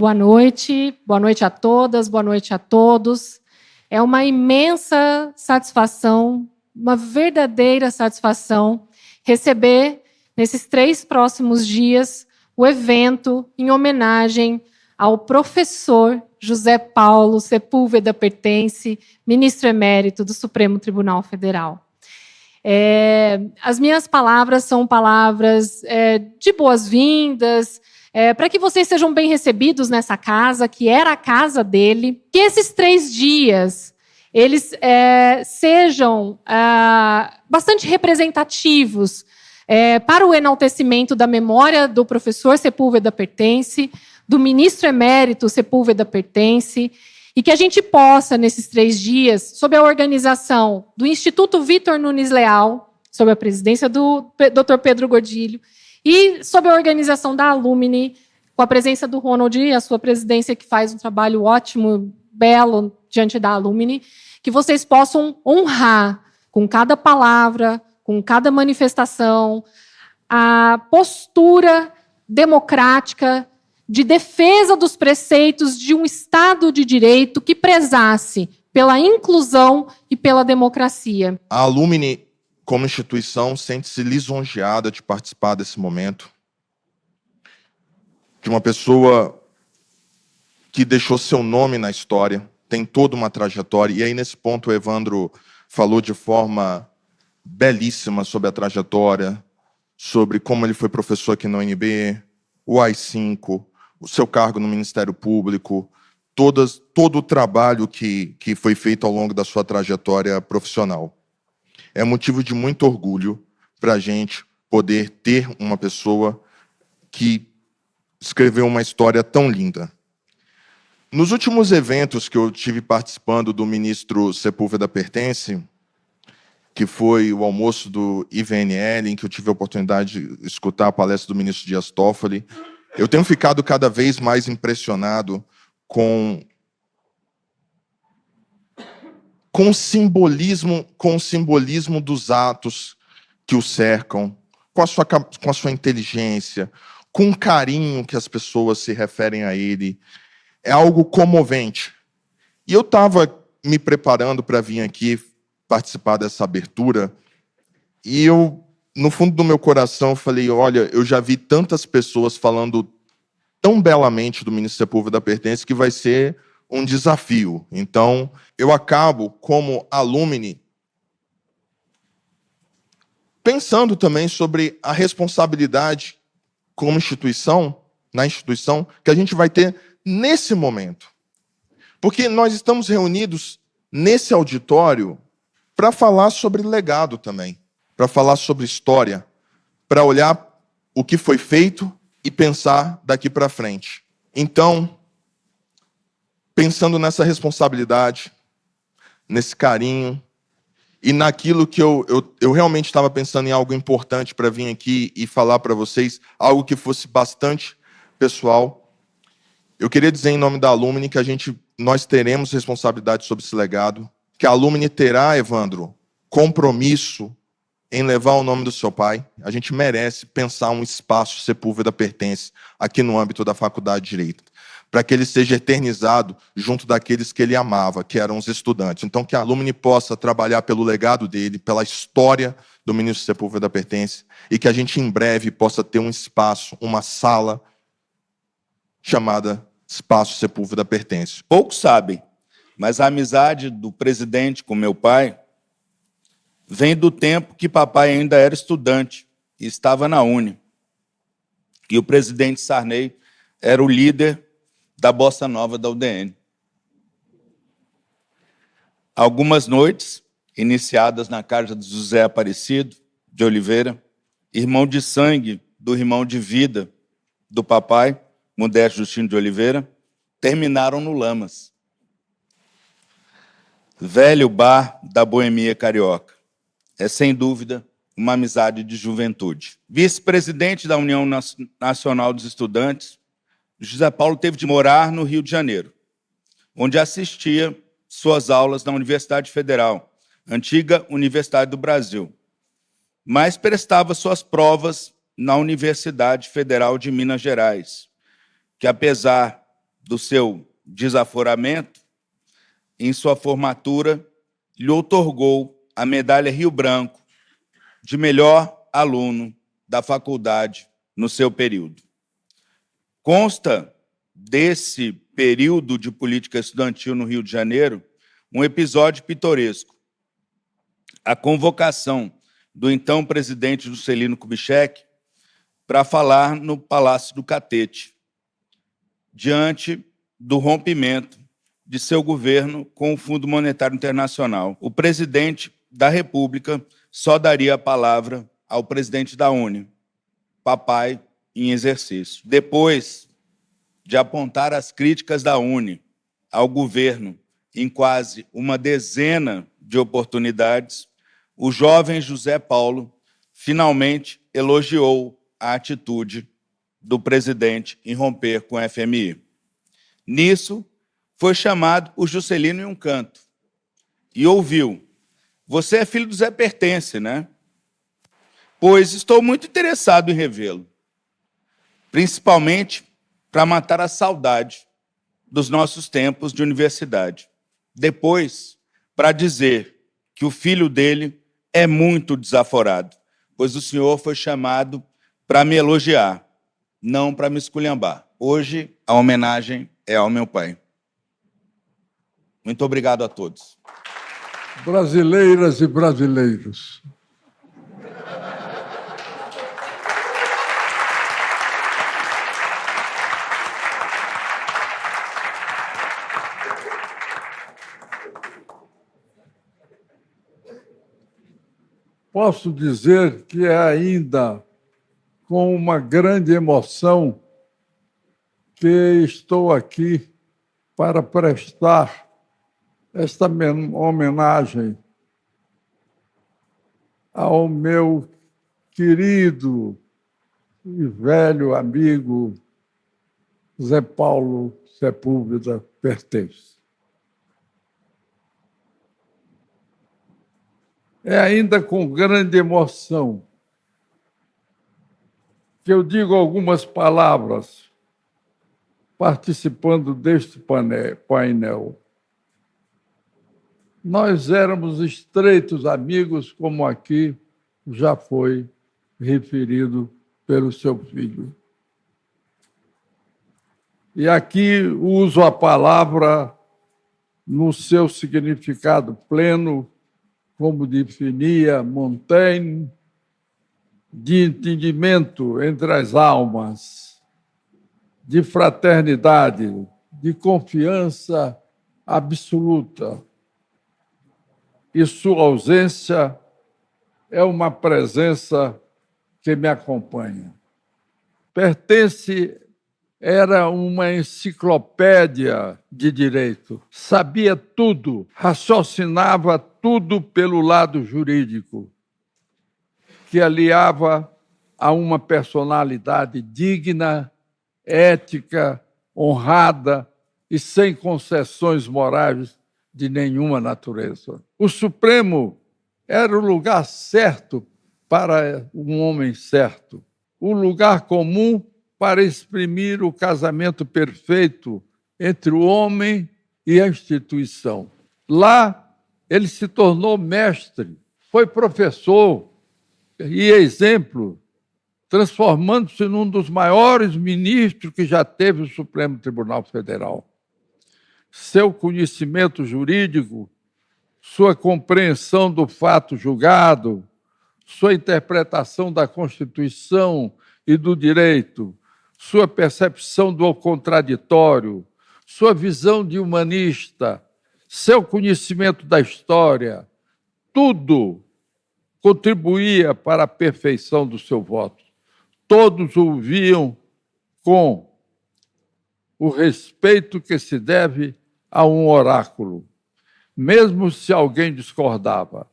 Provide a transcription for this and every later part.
Boa noite a todas, boa noite a todos. É uma imensa satisfação, uma verdadeira satisfação receber, nesses 3 próximos dias, o evento em homenagem ao professor José Paulo Sepúlveda Pertence, ministro emérito do Supremo Tribunal Federal. As minhas palavras são palavras de boas-vindas, para que vocês sejam bem recebidos nessa casa, que era a casa dele, que esses 3 dias eles sejam bastante representativos para o enaltecimento da memória do professor Sepúlveda Pertence, do ministro emérito Sepúlveda Pertence, e que a gente possa, nesses 3 dias, sob a organização do Instituto Vitor Nunes Leal, sob a presidência do Dr. Pedro Gordilho, e sob a organização da Alumni, com a presença do Ronald e a sua presidência, que faz um trabalho ótimo, belo, diante da Alumni, que vocês possam honrar, com cada palavra, com cada manifestação, a postura democrática de defesa dos preceitos de um Estado de Direito que prezasse pela inclusão e pela democracia. A Alumni, como instituição, sente-se lisonjeada de participar desse momento, de uma pessoa que deixou seu nome na história, tem toda uma trajetória, e aí nesse ponto o Evandro falou de forma belíssima sobre a trajetória, sobre como ele foi professor aqui na UNB, o AI-5, o seu cargo no Ministério Público, todo o trabalho que foi feito ao longo da sua trajetória profissional. É motivo de muito orgulho para a gente poder ter uma pessoa que escreveu uma história tão linda. Nos últimos eventos que eu tive participando do ministro Sepúlveda Pertence, que foi o almoço do IVNL, em que eu tive a oportunidade de escutar a palestra do ministro Dias Toffoli, eu tenho ficado cada vez mais impressionado com o simbolismo dos atos que o cercam, com a sua inteligência, com o carinho que as pessoas se referem a ele. É algo comovente. E eu estava me preparando para vir aqui participar dessa abertura, e eu, no fundo do meu coração, falei, olha, eu já vi tantas pessoas falando tão belamente do ministro Sepúlveda Pertence que vai ser um desafio. Então, eu acabo, como Alumni, pensando também sobre a responsabilidade como instituição, na instituição, que a gente vai ter nesse momento. Porque nós estamos reunidos nesse auditório para falar sobre legado também, para falar sobre história, para olhar o que foi feito e pensar daqui para frente. Então, pensando nessa responsabilidade, nesse carinho, e naquilo que eu realmente estava pensando em algo importante para vir aqui e falar para vocês, algo que fosse bastante pessoal, eu queria dizer em nome da Alumni que nós teremos responsabilidade sobre esse legado, que a Alumni terá, Evandro, compromisso em levar o nome do seu pai. A gente merece pensar um espaço Sepúlveda Pertence aqui no âmbito da Faculdade de Direito, para que ele seja eternizado junto daqueles que ele amava, que eram os estudantes. Então, que a Alumni possa trabalhar pelo legado dele, pela história do ministro Sepúlveda Pertence, e que a gente, em breve, possa ter um espaço, uma sala chamada Espaço Sepúlveda Pertence. Poucos sabem, mas a amizade do presidente com meu pai vem do tempo que papai ainda era estudante e estava na Uni. E o presidente Sarney era o líder da Bossa Nova da UDN. Algumas noites, iniciadas na casa de José Aparecido de Oliveira, irmão de sangue do irmão de vida do papai, Modesto Justino de Oliveira, terminaram no Lamas, velho bar da boemia carioca. É, sem dúvida, uma amizade de juventude. Vice-presidente da União Nacional dos Estudantes, José Paulo teve de morar no Rio de Janeiro, onde assistia suas aulas na Universidade Federal, antiga Universidade do Brasil, mas prestava suas provas na Universidade Federal de Minas Gerais, que, apesar do seu desaforamento, em sua formatura, lhe outorgou a medalha Rio Branco de melhor aluno da faculdade no seu período. Consta desse período de política estudantil no Rio de Janeiro um episódio pitoresco. A convocação do então presidente Juscelino Kubitschek para falar no Palácio do Catete, diante do rompimento de seu governo com o Fundo Monetário Internacional. O presidente da República só daria a palavra ao presidente da UNE, papai em exercício. Depois de apontar as críticas da UNE ao governo em quase uma dezena de oportunidades, o jovem José Paulo finalmente elogiou a atitude do presidente em romper com o FMI. Nisso, foi chamado o Juscelino em um canto e ouviu: "Você é filho do Zé Pertence, né? Pois estou muito interessado em revê-lo, principalmente para matar a saudade dos nossos tempos de universidade. Depois, para dizer que o filho dele é muito desaforado, pois o senhor foi chamado para me elogiar, não para me esculhambar. Hoje, a homenagem é ao meu pai." Muito obrigado a todos. Brasileiras e brasileiros, posso dizer que é ainda com uma grande emoção que estou aqui para prestar esta homenagem ao meu querido e velho amigo Zé Paulo Sepúlveda Pertence. É ainda com grande emoção que eu digo algumas palavras participando deste painel. Nós éramos estreitos amigos, como aqui já foi referido pelo seu filho. E aqui uso a palavra no seu significado pleno, como definia Montaigne, de entendimento entre as almas, de fraternidade, de confiança absoluta. E sua ausência é uma presença que me acompanha. Pertence era uma enciclopédia de direito, sabia tudo, raciocinava tudo pelo lado jurídico, que aliava a uma personalidade digna, ética, honrada e sem concessões morais de nenhuma natureza. O Supremo era o lugar certo para um homem certo, o lugar comum para exprimir o casamento perfeito entre o homem e a instituição. Lá, ele se tornou mestre, foi professor e exemplo, transformando-se num dos maiores ministros que já teve o Supremo Tribunal Federal. Seu conhecimento jurídico, sua compreensão do fato julgado, sua interpretação da Constituição e do direito, sua percepção do contraditório, sua visão de humanista, seu conhecimento da história, tudo contribuía para a perfeição do seu voto. Todos o viam com o respeito que se deve a um oráculo. Mesmo se alguém discordava,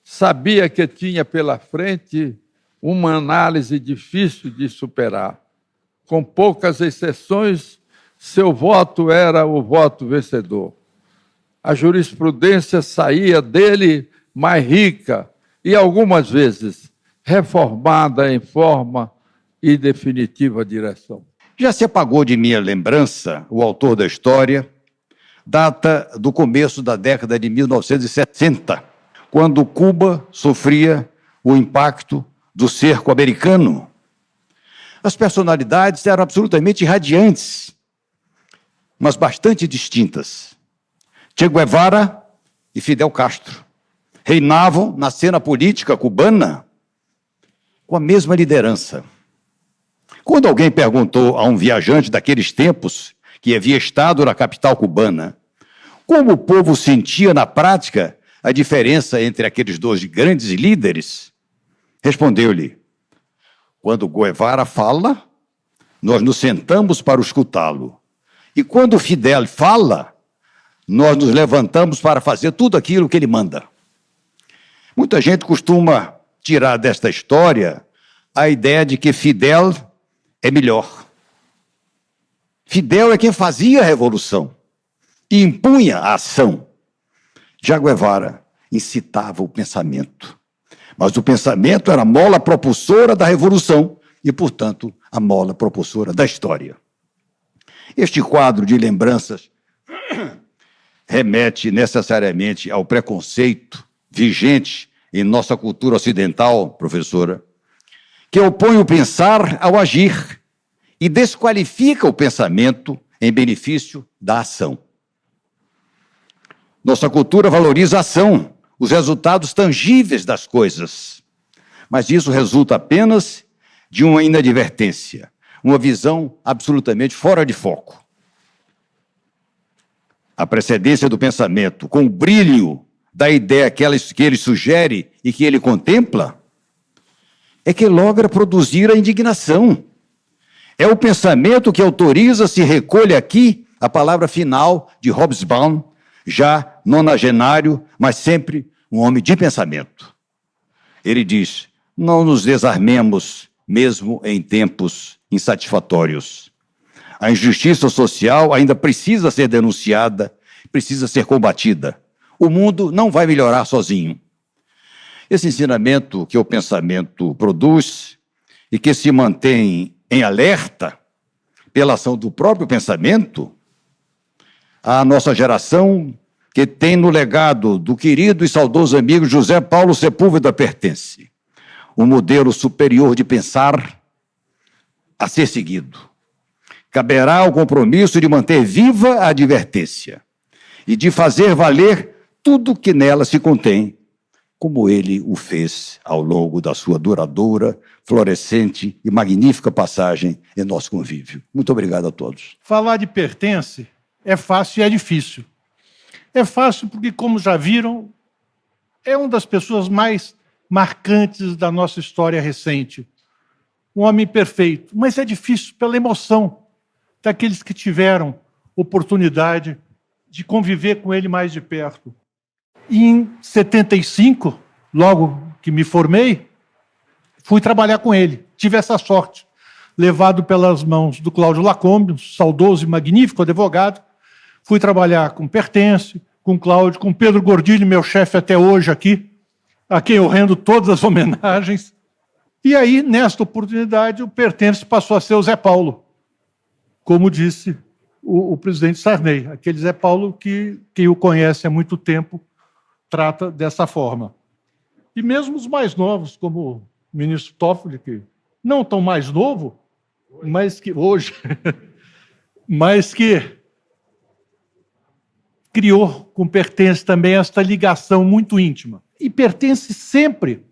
sabia que tinha pela frente uma análise difícil de superar. Com poucas exceções, seu voto era o voto vencedor. A jurisprudência saía dele mais rica e, algumas vezes, reformada em forma e definitiva direção. Já se apagou de minha lembrança o autor da história, data do começo da década de 1960, quando Cuba sofria o impacto do cerco americano. As personalidades eram absolutamente radiantes, mas bastante distintas. Che Guevara e Fidel Castro reinavam na cena política cubana com a mesma liderança. Quando alguém perguntou a um viajante daqueles tempos, que havia estado na capital cubana, como o povo sentia na prática a diferença entre aqueles dois grandes líderes, respondeu-lhe: quando Guevara fala, nós nos sentamos para escutá-lo. E quando Fidel fala, nós nos levantamos para fazer tudo aquilo que ele manda. Muita gente costuma tirar desta história a ideia de que Fidel é melhor. Fidel é quem fazia a revolução e impunha a ação. Já Guevara incitava o pensamento. Mas o pensamento era a mola propulsora da revolução e, portanto, a mola propulsora da história. Este quadro de lembranças remete necessariamente ao preconceito vigente em nossa cultura ocidental, professora, que opõe o pensar ao agir e desqualifica o pensamento em benefício da ação. Nossa cultura valoriza a ação, os resultados tangíveis das coisas, mas isso resulta apenas de uma inadvertência, uma visão absolutamente fora de foco. A precedência do pensamento, com o brilho da ideia que ele sugere e que ele contempla, é que logra produzir a indignação. É o pensamento que autoriza, se recolhe aqui, a palavra final de Hobsbawm, já nonagenário, mas sempre um homem de pensamento. Ele diz: não nos desarmemos mesmo em tempos insatisfatórios. A injustiça social ainda precisa ser denunciada, precisa ser combatida. O mundo não vai melhorar sozinho. Esse ensinamento que o pensamento produz e que se mantém em alerta pela ação do próprio pensamento, a nossa geração, que tem no legado do querido e saudoso amigo José Paulo Sepúlveda pertence, um modelo superior de pensar a ser seguido. Caberá o compromisso de manter viva a advertência e de fazer valer tudo que nela se contém, como ele o fez ao longo da sua duradoura, florescente e magnífica passagem em nosso convívio. Muito obrigado a todos. Falar de pertence é fácil e é difícil. É fácil porque, como já viram, é uma das pessoas mais marcantes da nossa história recente. Um homem perfeito. Mas é difícil pela emoção daqueles que tiveram oportunidade de conviver com ele mais de perto. E em 75, logo que me formei, fui trabalhar com ele. Tive essa sorte, levado pelas mãos do Cláudio Lacombe, um saudoso e magnífico advogado. Fui trabalhar com Pertence, com Cláudio, com Pedro Gordilho, meu chefe até hoje aqui, a quem eu rendo todas as homenagens. E aí, nesta oportunidade, o Pertence passou a ser o Zé Paulo, como disse o presidente Sarney. Aquele Zé Paulo que quem o conhece há muito tempo trata dessa forma. E mesmo os mais novos, como o ministro Toffoli, que não tão mais novo, mas que hoje, mas que criou com Pertence também esta ligação muito íntima. E Pertence sempre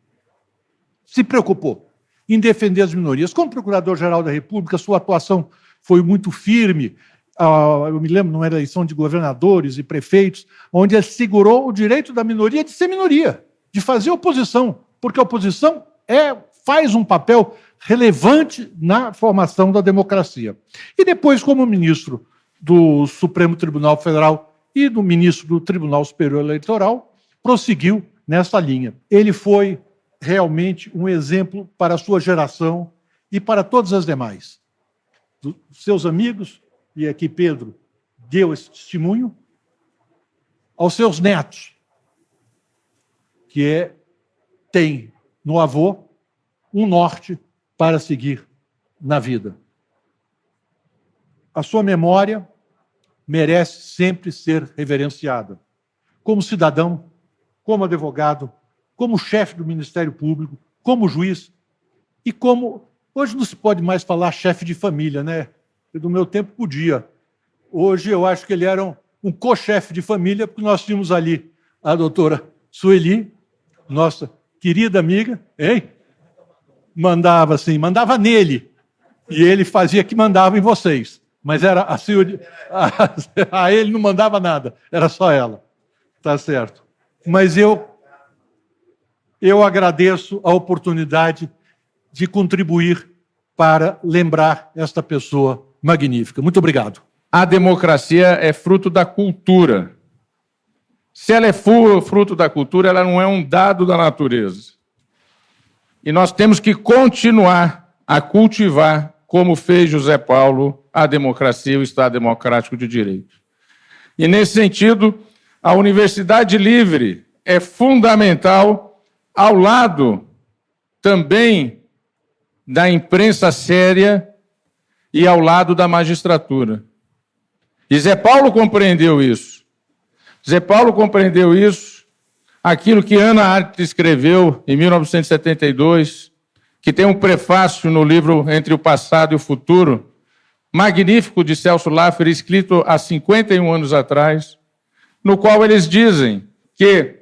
se preocupou em defender as minorias. Como Procurador-Geral da República, sua atuação foi muito firme. Eu me lembro numa eleição de governadores e prefeitos, onde ele segurou o direito da minoria de ser minoria, de fazer oposição, porque a oposição faz um papel relevante na formação da democracia. E depois, como ministro do Supremo Tribunal Federal e do ministro do Tribunal Superior Eleitoral, prosseguiu nessa linha. Ele foi realmente um exemplo para a sua geração e para todas as demais. Dos seus amigos, e aqui Pedro deu esse testemunho, aos seus netos, que tem no avô um norte para seguir na vida. a sua memória merece sempre ser reverenciada. Como cidadão, como advogado, como chefe do Ministério Público, como juiz e como... Hoje não se pode mais falar chefe de família, né? Do meu tempo podia. Hoje eu acho que ele era um co-chefe de família, porque nós tínhamos ali a doutora Sueli, nossa querida amiga, hein? Mandava assim, mandava nele, e ele fazia que mandava em vocês. Mas era a Sueli, a ele não mandava nada, era só ela. Tá certo. Mas eu agradeço a oportunidade de contribuir para lembrar esta pessoa magnífica. Muito obrigado. A democracia é fruto da cultura. Se ela é fruto da cultura, ela não é um dado da natureza. E nós temos que continuar a cultivar, como fez José Paulo, a democracia e o Estado Democrático de Direito. E, nesse sentido, a Universidade Livre é fundamental ao lado também da imprensa séria e ao lado da magistratura. E Zé Paulo compreendeu isso. Zé Paulo compreendeu isso, aquilo que Ana Arte escreveu em 1972, que tem um prefácio no livro Entre o Passado e o Futuro, magnífico, de Celso Laffer, escrito há 51 anos atrás, no qual eles dizem que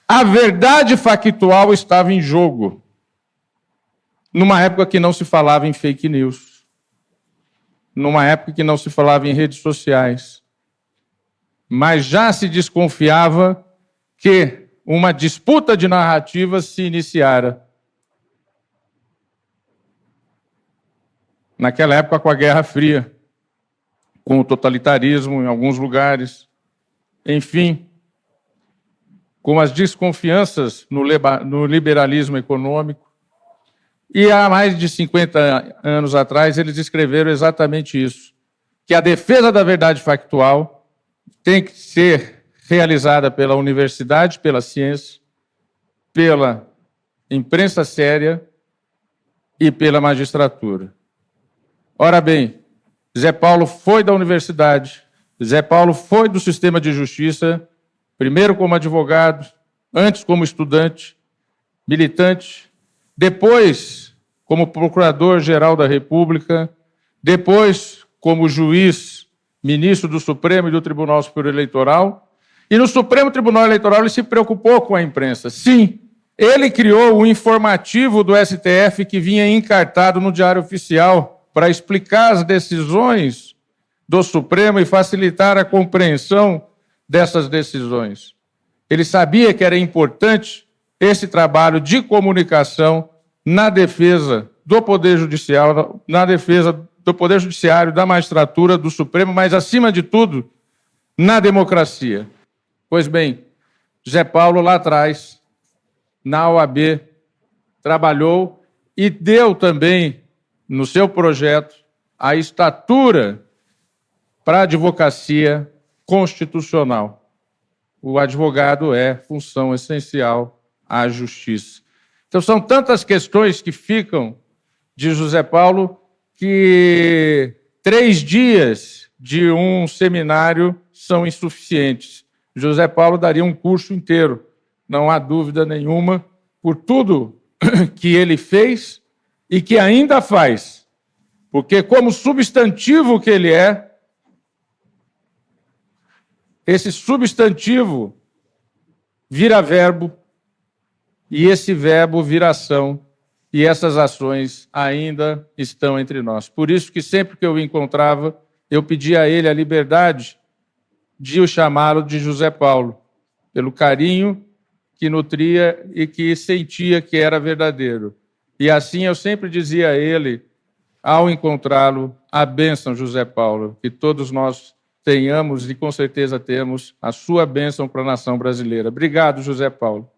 a verdade factual estava em jogo, numa época que não se falava em fake news, numa época que não se falava em redes sociais, mas já se desconfiava que uma disputa de narrativas se iniciara. Naquela época, com a Guerra Fria, com o totalitarismo em alguns lugares, enfim, com as desconfianças no liberalismo econômico. E há mais de 50 anos atrás, eles escreveram exatamente isso, que a defesa da verdade factual tem que ser realizada pela universidade, pela ciência, pela imprensa séria e pela magistratura. Ora bem, Zé Paulo foi da universidade, Zé Paulo foi do sistema de justiça, primeiro como advogado, antes como estudante, militante, depois como procurador-geral da República, depois como juiz, ministro do Supremo e do Tribunal Superior Eleitoral, e no Supremo Tribunal Eleitoral ele se preocupou com a imprensa. Sim, ele criou o informativo do STF que vinha encartado no Diário Oficial para explicar as decisões do Supremo e facilitar a compreensão dessas decisões. Ele sabia que era importante esse trabalho de comunicação na defesa do Poder Judicial, na defesa do Poder Judiciário, da magistratura, do Supremo, mas, acima de tudo, na democracia. Pois bem, Zé Paulo, lá atrás, na OAB, trabalhou e deu também, no seu projeto, a estatura para a advocacia constitucional. O advogado é função essencial à justiça. Então, são tantas questões que ficam de José Paulo que 3 dias de um seminário são insuficientes. José Paulo daria um curso inteiro, não há dúvida nenhuma, por tudo que ele fez e que ainda faz. Porque, como substantivo que ele é, esse substantivo vira verbo, e esse verbo vira ação, e essas ações ainda estão entre nós. Por isso que sempre que eu o encontrava, eu pedia a ele a liberdade de o chamá-lo de José Paulo, pelo carinho que nutria e que sentia que era verdadeiro. E assim eu sempre dizia a ele, ao encontrá-lo, a bênção, José Paulo, que todos nós tenhamos e com certeza temos a sua bênção para a nação brasileira. Obrigado, José Paulo.